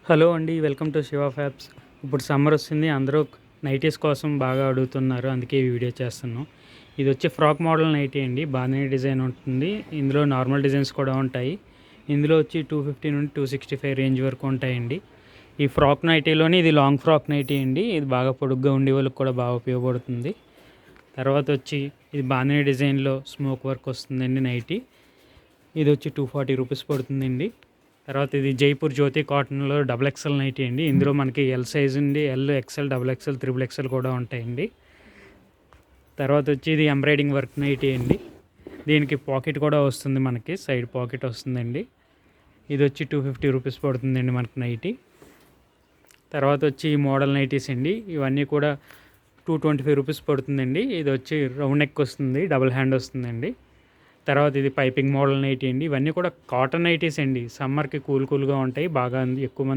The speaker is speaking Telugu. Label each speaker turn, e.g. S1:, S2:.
S1: హలో అండి, వెల్కమ్ టు శివ ఫ్యాబ్స్. ఇప్పుడు సమ్మర్ వస్తుంది, అందరూ నైటీస్ కోసం బాగా అడుగుతున్నారు, అందుకే ఈ వీడియో చేస్తున్నాం. ఇది వచ్చి ఫ్రాక్ మోడల్ నైటీ అండి, బాగానే డిజైన్ ఉంటుంది. ఇందులో నార్మల్ డిజైన్స్ కూడా ఉంటాయి. ఇందులో వచ్చి 250 నుండి 265 రేంజ్ వరకు ఉంటాయండి. ఈ ఫ్రాక్ నైటీలోని ఇది లాంగ్ ఫ్రాక్ నైటీ అండి. ఇది బాగా పొడుగ్గా ఉండే వాళ్ళకి కూడా బాగా ఉపయోగపడుతుంది. తర్వాత వచ్చి ఇది బాగానే డిజైన్లో స్మోక్ వర్క్ వస్తుందండి నైటీ. ఇది వచ్చి 240 రూపీస్ పడుతుందండి. తర్వాత ఇది జైపూర్ జ్యోతి కాటన్లో XXL నైటీ అండి. ఇందులో మనకి ఎల్ సైజ్ ఉంది, ఎల్, XL, XXL, XXL కూడా ఉంటాయండి. తర్వాత వచ్చి ఇది ఎంబ్రాయిడింగ్ వర్క్ నైటీ అండి. దీనికి పాకెట్ కూడా వస్తుంది, మనకి సైడ్ పాకెట్ వస్తుందండి. ఇది వచ్చి 250 రూపీస్ పడుతుందండి మనకి నైటీ. తర్వాత వచ్చి ఈ మోడల్ నైటీస్ అండి, ఇవన్నీ కూడా 225 రూపీస్ పడుతుందండి. ఇది వచ్చి రౌండ్ నెక్ వస్తుంది, డబుల్ హ్యాండ్ వస్తుందండి. తర్వాత ఇది పైపింగ్ మోడల్ నైటీ అండి. ఇవన్నీ కూడా కాటన్ నైటీస్ అండి. సమ్మర్కి కూల్గా ఉంటాయి, బాగా ఎక్కువ మంది